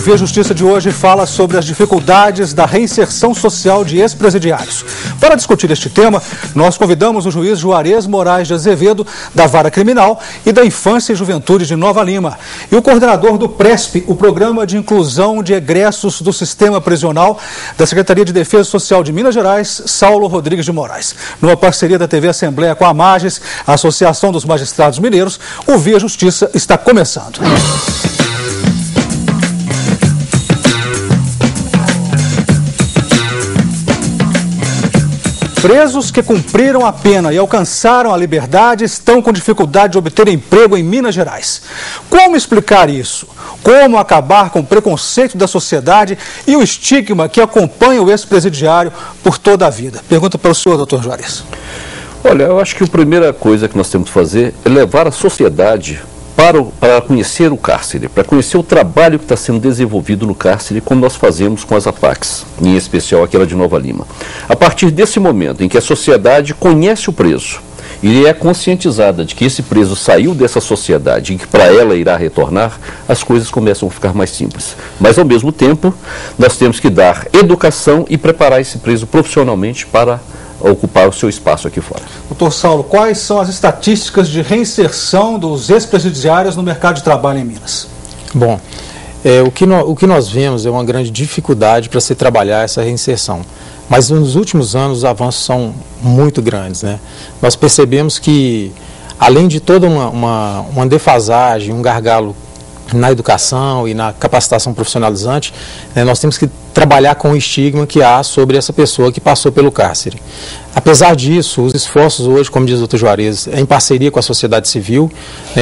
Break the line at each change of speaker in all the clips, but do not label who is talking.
Via Justiça de hoje fala sobre as dificuldades da reinserção social de ex-presidiários. Para discutir este tema, nós convidamos o juiz Juarez Moraes de Azevedo, da Vara Criminal e da Infância e Juventude de Nova Lima, e o coordenador do PRESP, o Programa de Inclusão de Egressos do Sistema Prisional da Secretaria de Defesa Social de Minas Gerais, Saulo Rodrigues de Moraes. Numa parceria da TV Assembleia com a Mages, a Associação dos Magistrados Mineiros, o Via Justiça está começando. Presos que cumpriram a pena e alcançaram a liberdade estão com dificuldade de obter emprego em Minas Gerais. Como explicar isso? Como acabar com o preconceito da sociedade e o estigma que acompanha o ex-presidiário por toda a vida? Pergunta para o senhor, doutor Juarez.
Olha, eu acho que a primeira coisa que nós temos que fazer é levar a sociedade para conhecer o cárcere, para conhecer o trabalho que está sendo desenvolvido no cárcere, como nós fazemos com as APACs, em especial aquela de Nova Lima. A partir desse momento em que a sociedade conhece o preso e é conscientizada de que esse preso saiu dessa sociedade e que para ela irá retornar, as coisas começam a ficar mais simples. Mas, ao mesmo tempo, nós temos que dar educação e preparar esse preso profissionalmente para ocupar o seu espaço aqui fora.
Doutor Saulo, quais são as estatísticas de reinserção dos ex-presidiários no mercado de trabalho em Minas?
Bom, o que nós vemos é uma grande dificuldade para se trabalhar essa reinserção. Mas nos últimos anos os avanços são muito grandes, né? Nós percebemos que, além de toda uma defasagem, um gargalo na educação e na capacitação profissionalizante, nós temos que trabalhar com o estigma que há sobre essa pessoa que passou pelo cárcere. Apesar disso, os esforços hoje, como diz o doutor Juarez, em parceria com a sociedade civil,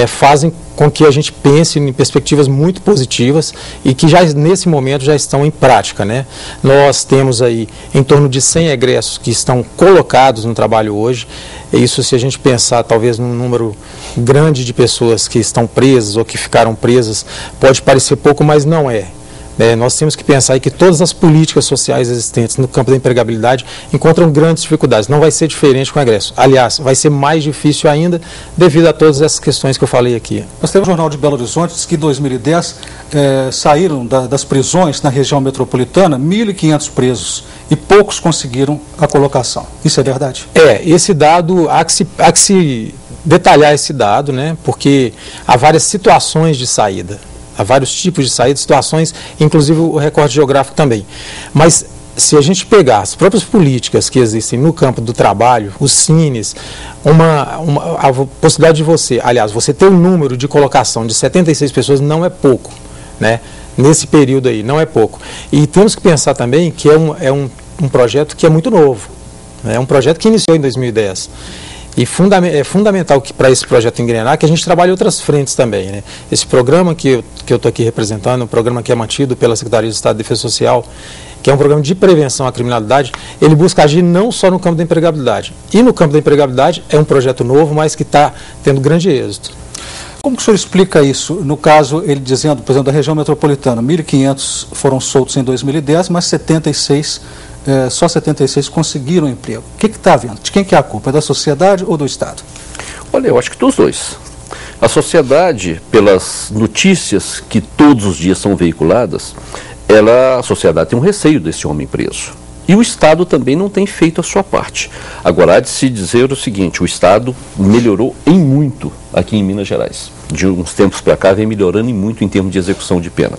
fazem com que a gente pense em perspectivas muito positivas e que já nesse momento já estão em prática, né? Nós temos aí em torno de 100 egressos que estão colocados no trabalho hoje. Isso, se a gente pensar talvez num número grande de pessoas que estão presas ou que ficaram presas, pode parecer pouco, mas não é. Nós temos que pensar aí que todas as políticas sociais existentes no campo da empregabilidade encontram grandes dificuldades. Não vai ser diferente com o egresso. Aliás, vai ser mais difícil ainda devido a todas essas questões que eu falei aqui.
Nós temos o Jornal de Belo Horizonte que em 2010 saíram das prisões na região metropolitana 1.500 presos e poucos conseguiram a colocação. Isso é verdade?
Esse dado, há que se detalhar esse dado, né? Porque há várias situações de saída. Há vários tipos de saída, situações, inclusive o recorte geográfico também. Mas se a gente pegar as próprias políticas que existem no campo do trabalho, os cines, a possibilidade de você ter um número de colocação de 76 pessoas não é pouco, né? Nesse período aí, não é pouco. E temos que pensar também que é um projeto que é muito novo, né? É um projeto que iniciou em 2010. E é fundamental que para esse projeto engrenar que a gente trabalhe outras frentes também, né? Esse programa que eu estou aqui representando, um programa que é mantido pela Secretaria de Estado de Defesa Social, que é um programa de prevenção à criminalidade, ele busca agir não só no campo da empregabilidade. E no campo da empregabilidade é um projeto novo, mas que está tendo grande êxito.
Como que o senhor explica isso? No caso, ele dizendo, por exemplo, da região metropolitana, 1.500 foram soltos em 2010, mas só 76 conseguiram emprego. O que está havendo? De quem que é a culpa? É da sociedade ou do Estado?
Olha, eu acho que dos dois. A sociedade, pelas notícias que todos os dias são veiculadas, a sociedade tem um receio desse homem preso. E o Estado também não tem feito a sua parte. Agora, há de se dizer o seguinte, o Estado melhorou em muito aqui em Minas Gerais. De uns tempos para cá vem melhorando em muito em termos de execução de pena.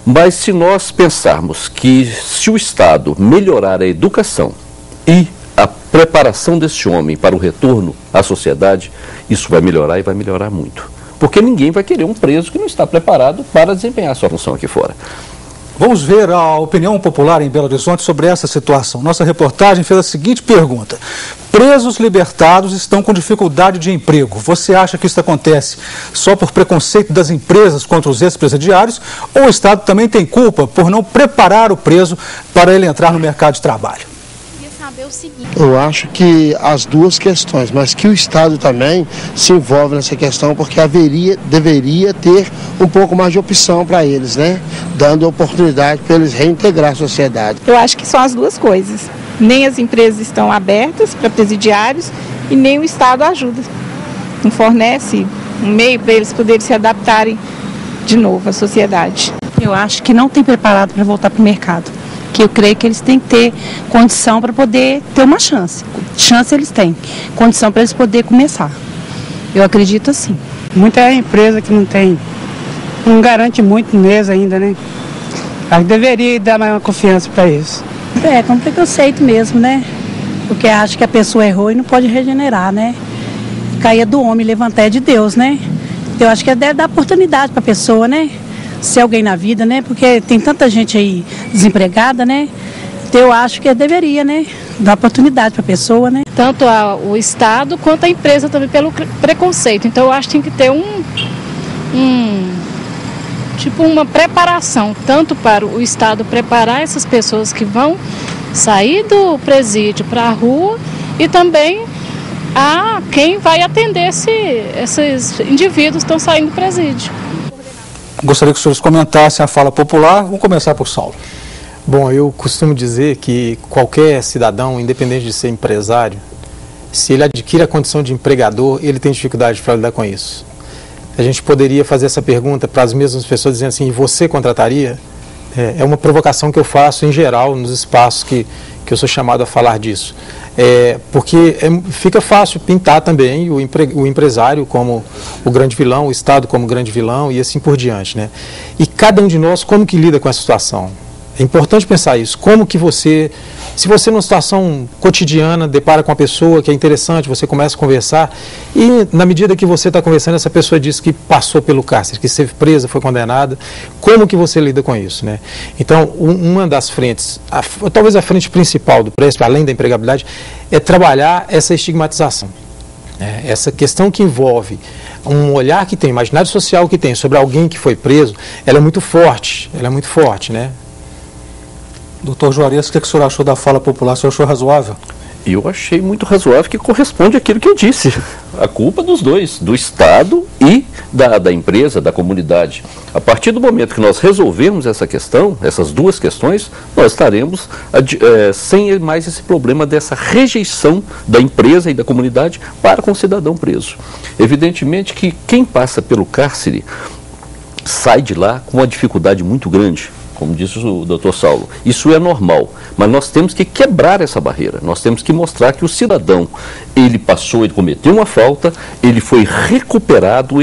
Mas se nós pensarmos que se o Estado melhorar a educação e a preparação desse homem para o retorno à sociedade, isso vai melhorar e vai melhorar muito. Porque ninguém vai querer um preso que não está preparado para desempenhar a sua função aqui fora.
Vamos ver a opinião popular em Belo Horizonte sobre essa situação. Nossa reportagem fez a seguinte pergunta: presos libertados estão com dificuldade de emprego. Você acha que isso acontece só por preconceito das empresas contra os ex-presidiários ou o Estado também tem culpa por não preparar o preso para ele entrar no mercado de trabalho?
Eu acho que as duas questões, mas que o Estado também se envolve nessa questão, porque deveria ter um pouco mais de opção para eles, né? Dando oportunidade para eles reintegrar a sociedade.
Eu acho que são as duas coisas. Nem as empresas estão abertas para presidiários e nem o Estado ajuda. Não fornece um meio para eles poderem se adaptarem de novo à sociedade.
Eu acho que não tem preparado para voltar para o mercado. Que eu creio que eles têm que ter condição para poder ter uma chance. Chance eles têm. Condição para eles poderem começar. Eu acredito assim.
Muita empresa que não garante muito mês ainda, né? Acho que deveria dar mais uma confiança para isso.
É, com preconceito mesmo, né? Porque acha que a pessoa errou e não pode regenerar, né? Cair do homem, levantar é de Deus, né? Eu acho que deve dar oportunidade para a pessoa, né? Ser alguém na vida, né? Porque tem tanta gente aí desempregada, né? Então eu acho que deveria, né? Dar oportunidade para a pessoa, né?
Tanto o Estado quanto a empresa também pelo preconceito. Então eu acho que tem que ter uma preparação, tanto para o Estado preparar essas pessoas que vão sair do presídio para a rua e também a quem vai atender esses indivíduos que estão saindo do presídio.
Gostaria que os senhores comentassem a fala popular. Vamos começar por Saulo.
Bom, eu costumo dizer que qualquer cidadão, independente de ser empresário, se ele adquire a condição de empregador, ele tem dificuldade para lidar com isso. A gente poderia fazer essa pergunta para as mesmas pessoas, dizendo assim, você contrataria? É uma provocação que eu faço em geral nos espaços que eu sou chamado a falar disso. Porque fica fácil pintar também o empresário como o grande vilão, o Estado como o grande vilão e assim por diante, né? E cada um de nós, como que lida com essa situação? É importante pensar isso. Como que se você numa situação cotidiana depara com uma pessoa que é interessante, você começa a conversar e na medida que você está conversando, essa pessoa diz que passou pelo cárcere, que esteve presa, foi condenada, como que você lida com isso, né? Então, uma das frentes, talvez a frente principal do PRESP, além da empregabilidade, é trabalhar essa estigmatização. Essa questão que envolve um olhar que tem, imaginário social que tem sobre alguém que foi preso, ela é muito forte, né?
Doutor Juarez, o que o senhor achou da fala popular? O senhor achou razoável?
Eu achei muito razoável, que corresponde àquilo que eu disse. A culpa dos dois, do Estado e da empresa, da comunidade. A partir do momento que nós resolvermos essa questão, essas duas questões, nós estaremos sem mais esse problema dessa rejeição da empresa e da comunidade para com o cidadão preso. Evidentemente que quem passa pelo cárcere sai de lá com uma dificuldade muito grande. Como disse o doutor Saulo, isso é normal, mas nós temos que quebrar essa barreira, nós temos que mostrar que o cidadão, ele cometeu uma falta, ele foi recuperado,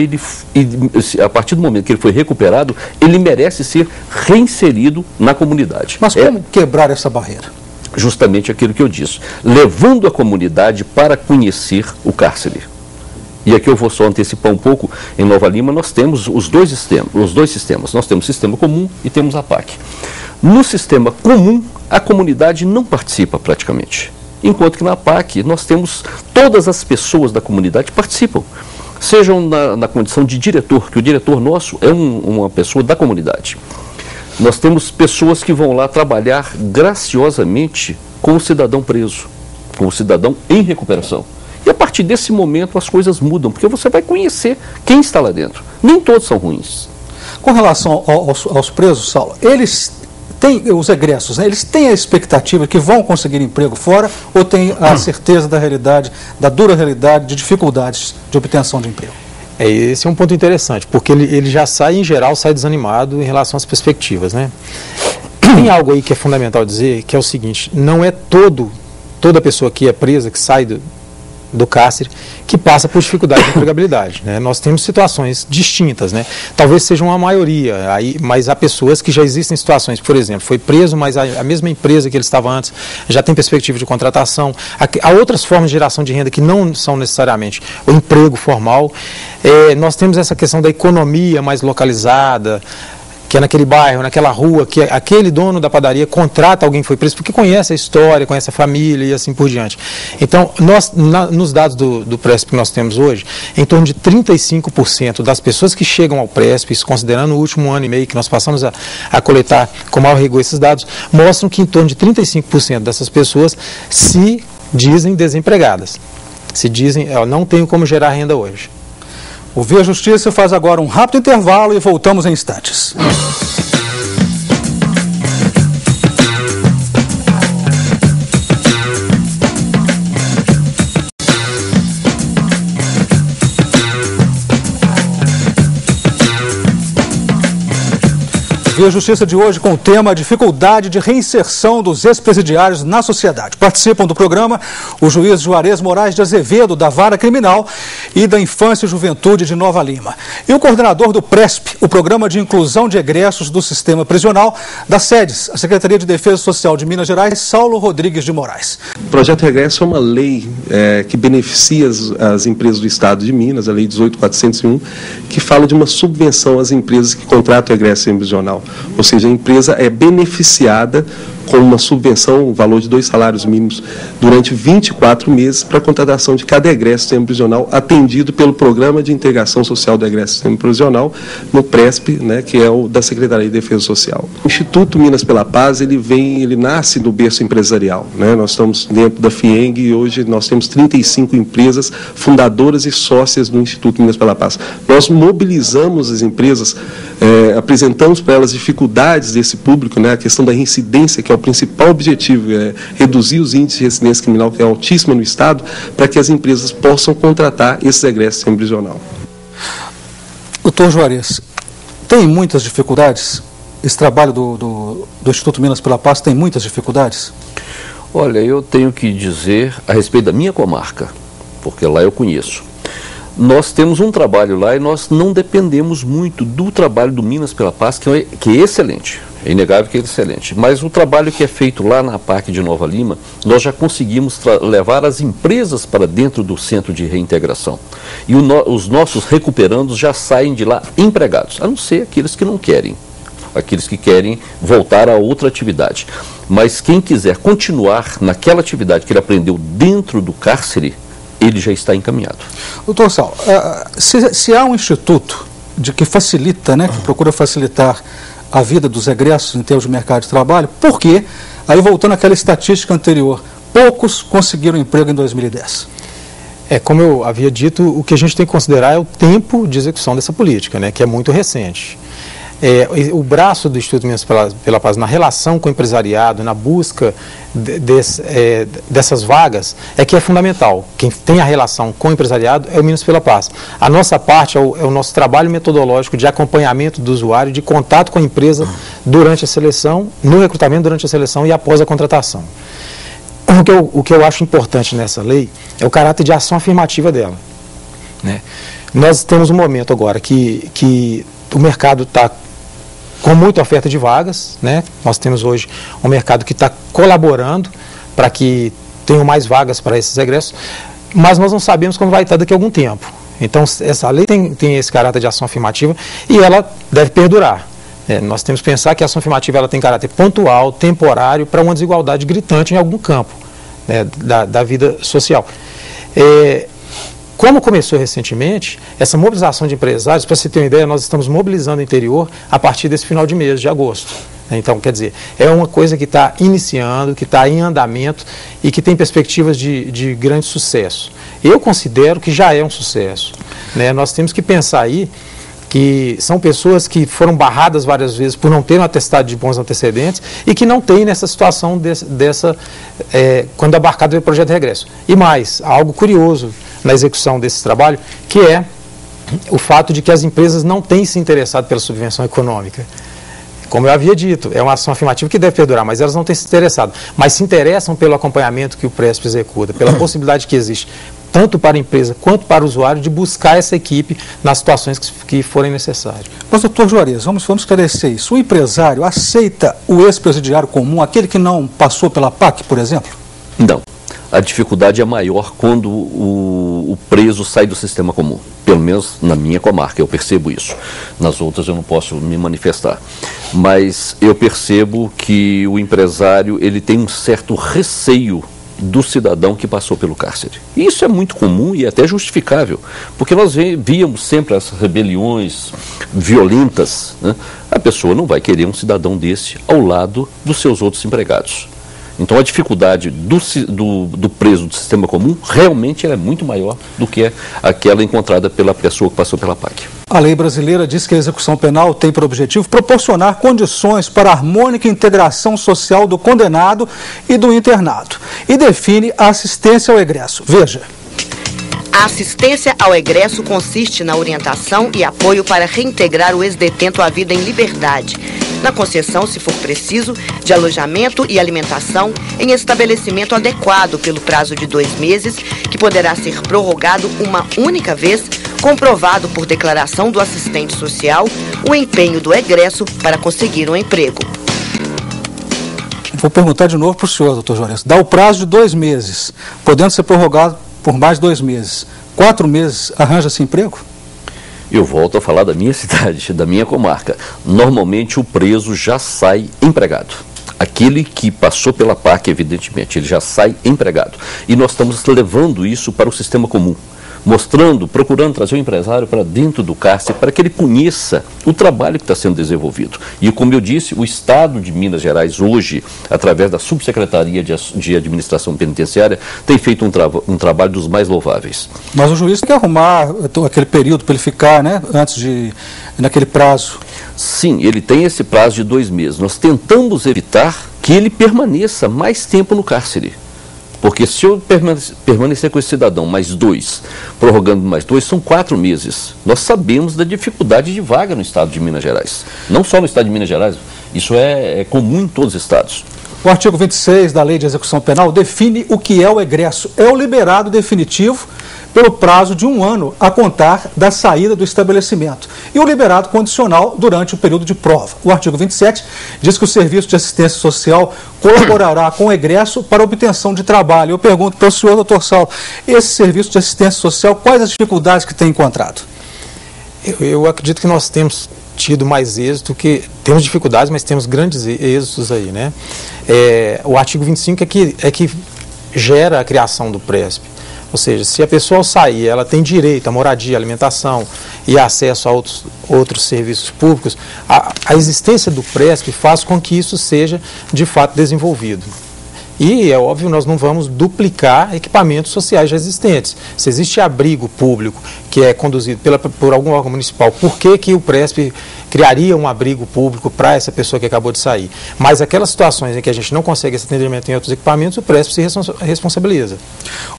a partir do momento que ele foi recuperado, ele merece ser reinserido na comunidade.
Mas como quebrar essa barreira?
Justamente aquilo que eu disse, levando a comunidade para conhecer o cárcere. E aqui eu vou só antecipar um pouco, em Nova Lima nós temos os dois sistemas. Nós temos o sistema comum e temos a PAC. No sistema comum, a comunidade não participa praticamente. Enquanto que na PAC nós temos todas as pessoas da comunidade participam. Sejam na condição de diretor, que o diretor nosso é uma pessoa da comunidade. Nós temos pessoas que vão lá trabalhar graciosamente com o cidadão preso, com o cidadão em recuperação. E a partir desse momento as coisas mudam, porque você vai conhecer quem está lá dentro. Nem todos são ruins.
Com relação aos presos, Saulo, eles têm os egressos, né? Eles têm a expectativa que vão conseguir emprego fora ou têm a certeza da realidade, da dura realidade, de dificuldades de obtenção de emprego?
Esse é um ponto interessante, porque ele já sai, em geral, desanimado em relação às perspectivas, né? Tem algo aí que é fundamental dizer, que é o seguinte, não é toda pessoa que é presa, que sai do cárcere, que passa por dificuldade de empregabilidade, né? Nós temos situações distintas, né? Talvez sejam uma maioria, mas há pessoas que já existem situações, por exemplo, foi preso, mas a mesma empresa que ele estava antes já tem perspectiva de contratação. Há outras formas de geração de renda que não são necessariamente o emprego formal. Nós temos essa questão da economia mais localizada, que é naquele bairro, naquela rua, que aquele dono da padaria contrata alguém que foi preso, porque conhece a história, conhece a família e assim por diante. Então, nos dados do PRESP que nós temos hoje, em torno de 35% das pessoas que chegam ao PRESP, isso considerando o último ano e meio que nós passamos a coletar com maior rigor esses dados, mostram que em torno de 35% dessas pessoas se dizem desempregadas. Se dizem, não tenho como gerar renda hoje.
O Via Justiça faz agora um rápido intervalo e voltamos em instantes. O Via Justiça de hoje com o tema dificuldade de reinserção dos ex-presidiários na sociedade. Participam do programa o juiz Juarez Moraes de Azevedo, da Vara Criminal e da Infância e Juventude de Nova Lima. E o coordenador do PRESP, o Programa de Inclusão de Egressos do Sistema Prisional, da SEDES, a Secretaria de Defesa Social de Minas Gerais, Saulo Rodrigues de Moraes.
O projeto Regresso é uma lei que beneficia as empresas do Estado de Minas, a Lei 18.401, que fala de uma subvenção às empresas que contratam egresso prisional. Ou seja, a empresa é beneficiada com uma subvenção, o valor de 2 salários mínimos, durante 24 meses para a contratação de cada egresso semiprisional atendido pelo Programa de Integração Social do Egresso Semiprisional, no PRESP, né, que é o da Secretaria de Defesa Social. O Instituto Minas pela Paz, ele nasce do berço empresarial, né? Nós estamos dentro da FIENG e hoje nós temos 35 empresas fundadoras e sócias do Instituto Minas pela Paz. Nós mobilizamos as empresas, apresentamos para elas dificuldades desse público, né, a questão da reincidência, que é o principal objetivo, é reduzir os índices de residência criminal, que é altíssima no Estado, para que as empresas possam contratar esses egressos semiprisional.
Doutor Juarez, tem muitas dificuldades? Esse trabalho do Instituto Minas pela Paz tem muitas dificuldades?
Olha, eu tenho que dizer a respeito da minha comarca, porque lá eu conheço. Nós temos um trabalho lá e nós não dependemos muito do trabalho do Minas pela Paz, que é excelente. É inegável que é excelente. Mas o trabalho que é feito lá na PAC de Nova Lima, nós já conseguimos levar as empresas para dentro do centro de reintegração. E os nossos recuperandos já saem de lá empregados, a não ser aqueles que não querem. Aqueles que querem voltar a outra atividade. Mas quem quiser continuar naquela atividade que ele aprendeu dentro do cárcere, ele já está encaminhado.
Doutor Sal, se há um instituto que facilita, né, que procura facilitar a vida dos egressos em termos de mercado de trabalho, por que, aí voltando àquela estatística anterior, poucos conseguiram emprego em 2010?
Como eu havia dito, o que a gente tem que considerar é o tempo de execução dessa política, né, que é muito recente. O braço do Instituto Minas pela Paz na relação com o empresariado, na busca dessas vagas, que é fundamental. Quem tem a relação com o empresariado é o Minas pela Paz. A nossa parte é o nosso trabalho metodológico de acompanhamento do usuário, de contato com a empresa durante a seleção, no recrutamento, durante a seleção e após a contratação. O que eu acho importante nessa lei é o caráter de ação afirmativa dela, né? Nós temos um momento agora que o mercado está com muita oferta de vagas, né? Nós temos hoje um mercado que está colaborando para que tenham mais vagas para esses egressos, mas nós não sabemos como vai estar daqui a algum tempo. Então, essa lei tem esse caráter de ação afirmativa e ela deve perdurar. Nós temos que pensar que a ação afirmativa ela tem caráter pontual, temporário, para uma desigualdade gritante em algum campo, né, da vida social. Como começou recentemente, essa mobilização de empresários, para você ter uma ideia, nós estamos mobilizando o interior a partir desse final de mês, de agosto. Então, quer dizer, é uma coisa que está iniciando, que está em andamento e que tem perspectivas de grande sucesso. Eu considero que já é um sucesso, né? Nós temos que pensar aí que são pessoas que foram barradas várias vezes por não ter um atestado de bons antecedentes e que não têm nessa situação quando abarcado pelo projeto de regresso. E mais, algo curioso na execução desse trabalho, que é o fato de que as empresas não têm se interessado pela subvenção econômica. Como eu havia dito, é uma ação afirmativa que deve perdurar, mas elas não têm se interessado. Mas se interessam pelo acompanhamento que o PRESP executa, pela possibilidade que existe, tanto para a empresa quanto para o usuário, de buscar essa equipe nas situações que forem necessárias.
Mas, doutor Juarez, vamos esclarecer isso. O empresário aceita o ex-presidiário comum, aquele que não passou pela PAC, por exemplo?
Não. A dificuldade é maior quando o preso sai do sistema comum. Pelo menos na minha comarca, eu percebo isso. Nas outras eu não posso me manifestar. Mas eu percebo que o empresário ele tem um certo receio do cidadão que passou pelo cárcere. E isso é muito comum e até justificável, porque nós víamos sempre essas rebeliões violentas, né? A pessoa não vai querer um cidadão desse ao lado dos seus outros empregados. Então a dificuldade do preso do sistema comum realmente é muito maior do que aquela encontrada pela pessoa que passou pela PAC.
A lei brasileira diz que a execução penal tem por objetivo proporcionar condições para a harmônica integração social do condenado e do internado e define a assistência ao egresso. Veja.
A assistência ao egresso consiste na orientação e apoio para reintegrar o ex-detento à vida em liberdade, na concessão, se for preciso, de alojamento e alimentação em estabelecimento adequado pelo prazo de 2 meses, que poderá ser prorrogado uma única vez, comprovado por declaração do assistente social o empenho do egresso para conseguir um emprego.
Vou perguntar de novo para o senhor, doutor Juarez. Dá o prazo de 2 meses, podendo ser prorrogado por mais 2 meses. 4 meses, arranja-se emprego?
Eu volto a falar da minha cidade, da minha comarca. Normalmente o preso já sai empregado. Aquele que passou pela PAC, evidentemente, ele já sai empregado. E nós estamos levando isso para o sistema comum, mostrando, procurando trazer o empresário para dentro do cárcere, para que ele conheça o trabalho que está sendo desenvolvido. E, como eu disse, o Estado de Minas Gerais, hoje, através da Subsecretaria de Administração Penitenciária, tem feito um trabalho dos mais louváveis.
Mas o juiz tem que arrumar aquele período para ele ficar, né, naquele prazo.
Sim, ele tem esse prazo de 2 meses. Nós tentamos evitar que ele permaneça mais tempo no cárcere. Porque se eu permanecer com esse cidadão mais 2, prorrogando mais 2, são 4 meses. Nós sabemos da dificuldade de vaga no estado de Minas Gerais. Não só no estado de Minas Gerais, isso é comum em todos os estados.
O artigo 26 da Lei de Execução Penal define o que é o egresso. É o liberado definitivo pelo prazo de 1 ano a contar da saída do estabelecimento e o liberado condicional durante o período de prova. O artigo 27 diz que o Serviço de Assistência Social colaborará com o egresso para obtenção de trabalho. Eu pergunto para o senhor, doutor Saulo, esse Serviço de Assistência Social, quais as dificuldades que tem encontrado?
Eu acredito que nós temos tido mais êxito, temos dificuldades, mas temos grandes êxitos aí, né? O artigo 25 é que gera a criação do PRESP. Ou seja, se a pessoa sair, ela tem direito à moradia, alimentação e acesso a outros serviços públicos, a existência do PRESP faz com que isso seja, de fato, desenvolvido. E, é óbvio, nós não vamos duplicar equipamentos sociais já existentes. Se existe abrigo público que é conduzido por algum órgão municipal, por que o PRESP criaria um abrigo público para essa pessoa que acabou de sair? Mas aquelas situações em que a gente não consegue esse atendimento em outros equipamentos, o PRESP se responsabiliza.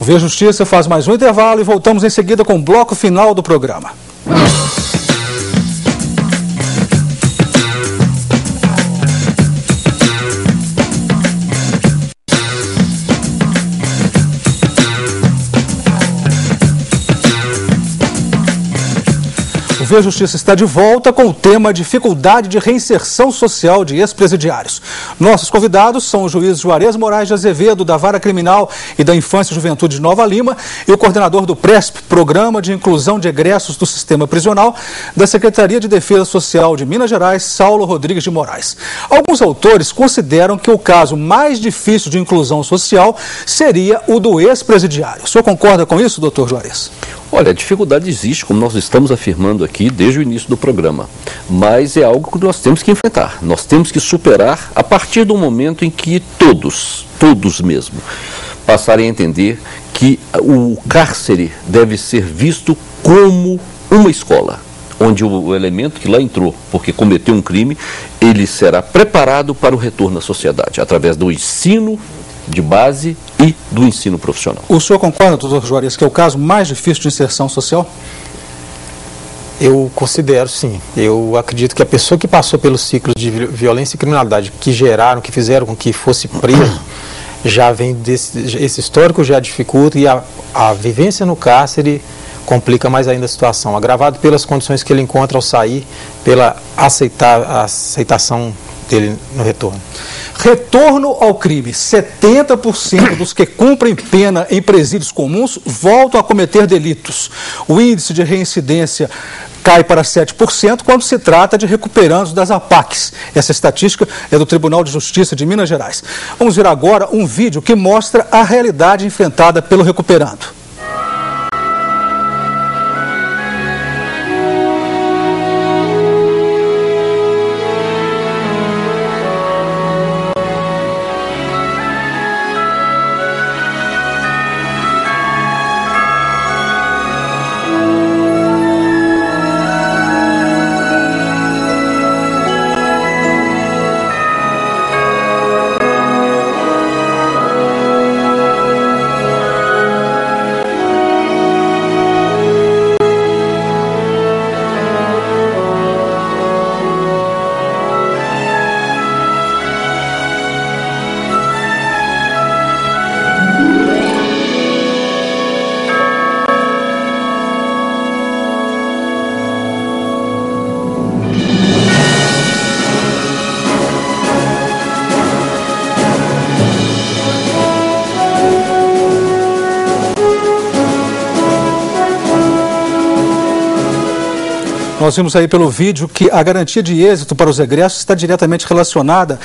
O Via Justiça faz mais um intervalo e voltamos em seguida com o bloco final do programa. O Via Justiça está de volta com o tema dificuldade de reinserção social de ex-presidiários. Nossos convidados são o juiz Juarez Moraes de Azevedo, da Vara Criminal e da Infância e Juventude de Nova Lima, e o coordenador do PRESP, Programa de Inclusão de Egressos do Sistema Prisional, da Secretaria de Defesa Social de Minas Gerais, Saulo Rodrigues de Moraes. Alguns autores consideram que o caso mais difícil de inclusão social seria o do ex-presidiário. O senhor concorda com isso, doutor Juarez?
Olha, a dificuldade existe, como nós estamos afirmando aqui desde o início do programa, mas é algo que nós temos que enfrentar, nós temos que superar a partir do momento em que todos mesmo, passarem a entender que o cárcere deve ser visto como uma escola, onde o elemento que lá entrou porque cometeu um crime, ele será preparado para o retorno à sociedade, através do ensino de base e do ensino profissional.
O senhor concorda, doutor Juarez, que é o caso mais difícil de inserção social?
Eu considero, sim. Eu acredito que a pessoa que passou pelos ciclos de violência e criminalidade que fizeram com que fosse preso, já vem esse histórico já dificulta, e a vivência no cárcere complica mais ainda a situação, agravado pelas condições que ele encontra ao sair, pela aceitação dele no retorno.
Retorno ao crime. 70% dos que cumprem pena em presídios comuns voltam a cometer delitos. O índice de reincidência cai para 7% quando se trata de recuperandos das APACs. Essa estatística é do Tribunal de Justiça de Minas Gerais. Vamos ver agora um vídeo que mostra a realidade enfrentada pelo recuperando. Nós vimos aí pelo vídeo que a garantia de êxito para os egressos está diretamente relacionada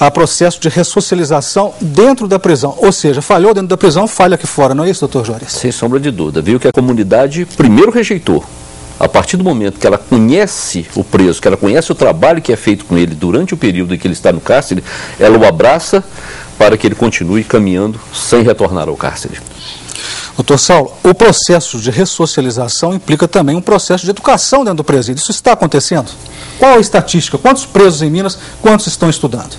a processo de ressocialização dentro da prisão. Ou seja, falhou dentro da prisão, falha aqui fora. Não é isso, doutor Juarez?
Sem sombra de dúvida. Viu que a comunidade primeiro rejeitou. A partir do momento que ela conhece o preso, que ela conhece o trabalho que é feito com ele durante o período em que ele está no cárcere, ela o abraça para que ele continue caminhando sem retornar ao cárcere.
Doutor Saulo, o processo de ressocialização implica também um processo de educação dentro do presídio. Isso está acontecendo? Qual a estatística? Quantos presos em Minas, quantos estão estudando?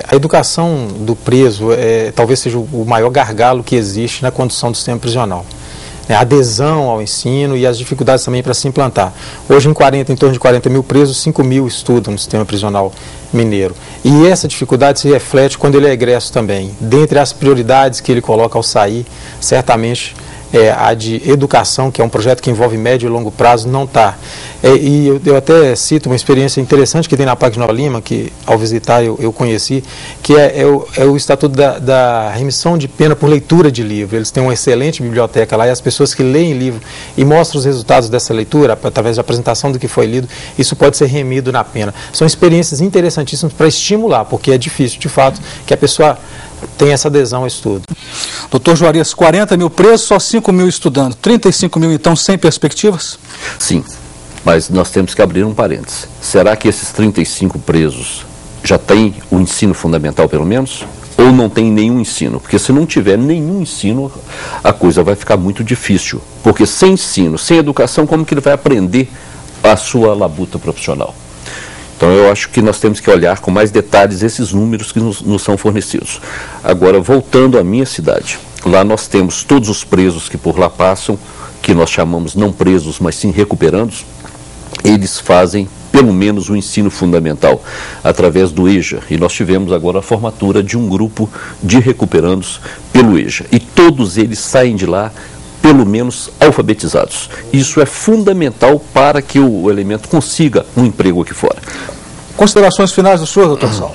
A educação do preso talvez seja o maior gargalo que existe na condução do sistema prisional. A adesão ao ensino e as dificuldades também para se implantar. Hoje, em torno de 40 mil presos, 5 mil estudam no sistema prisional mineiro. E essa dificuldade se reflete quando ele é egresso também. Dentre as prioridades que ele coloca ao sair, certamente a de educação, que é um projeto que envolve médio e longo prazo, não está. E eu até cito uma experiência interessante que tem na PAC Nova Lima, que ao visitar eu conheci, que é o Estatuto da Remissão de Pena por leitura de livro. Eles têm uma excelente biblioteca lá e as pessoas que leem livro e mostram os resultados dessa leitura, através da apresentação do que foi lido, isso pode ser remido na pena. São experiências interessantíssimas para estimular, porque é difícil, de fato, que a pessoa tenha essa adesão ao estudo.
Doutor Juarez, 40 mil presos, só 5 mil estudando. 35 mil, então, sem perspectivas?
Sim, mas nós temos que abrir um parênteses. Será que esses 35 presos já têm o ensino fundamental, pelo menos? Ou não tem nenhum ensino? Porque se não tiver nenhum ensino, a coisa vai ficar muito difícil. Porque sem ensino, sem educação, como que ele vai aprender a sua labuta profissional? Então eu acho que nós temos que olhar com mais detalhes esses números que nos são fornecidos. Agora, voltando à minha cidade, lá nós temos todos os presos que por lá passam, que nós chamamos não presos, mas sim recuperandos, eles fazem pelo menos o ensino fundamental, através do EJA. E nós tivemos agora a formatura de um grupo de recuperandos pelo EJA. E todos eles saem de lá pelo menos alfabetizados. Isso é fundamental para que o elemento consiga um emprego aqui fora.
Considerações finais do senhor, doutor Saulo?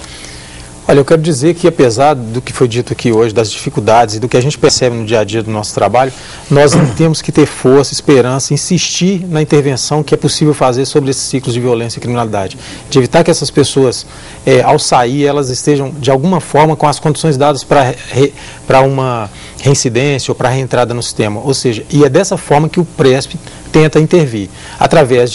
Olha, eu quero dizer que apesar do que foi dito aqui hoje, das dificuldades e do que a gente percebe no dia a dia do nosso trabalho, nós temos que ter força, esperança, insistir na intervenção que é possível fazer sobre esses ciclos de violência e criminalidade. De evitar que essas pessoas, ao sair, elas estejam de alguma forma com as condições dadas para uma reincidência ou para a reentrada no sistema. Ou seja, e é dessa forma que o PRESP tenta intervir, através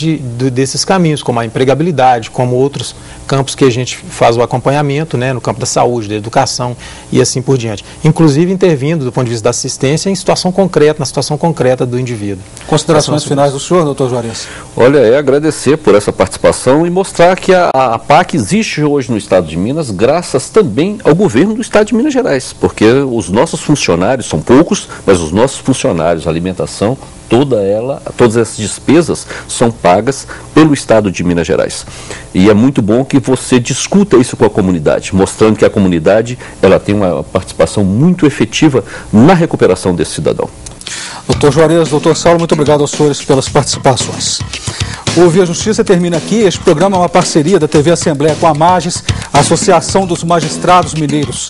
desses caminhos, como a empregabilidade, como outros campos que a gente faz o acompanhamento, né, no campo da saúde, da educação e assim por diante. Inclusive intervindo do ponto de vista da assistência em situação concreta, na situação concreta do indivíduo.
Considerações finais do senhor, doutor Juarez?
Olha, agradecer por essa participação e mostrar que a PAC existe hoje no Estado de Minas, graças também ao governo do Estado de Minas Gerais, porque os nossos funcionários, são poucos, mas os nossos funcionários, a alimentação, todas essas despesas são pagas pelo Estado de Minas Gerais. E é muito bom que você discuta isso com a comunidade, mostrando que a comunidade ela tem uma participação muito efetiva na recuperação desse cidadão.
Doutor Juarez, doutor Saulo, muito obrigado aos senhores pelas participações. O Via Justiça termina aqui. Este programa é uma parceria da TV Assembleia com a MAGES, a Associação dos Magistrados Mineiros.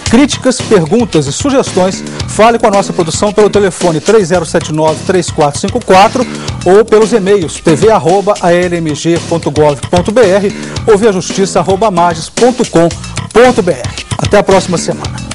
Críticas, perguntas e sugestões, fale com a nossa produção pelo telefone 3079-3454 ou pelos e-mails tv@almg.gov.br ou viajustiça@mages.com.br. Até a próxima semana.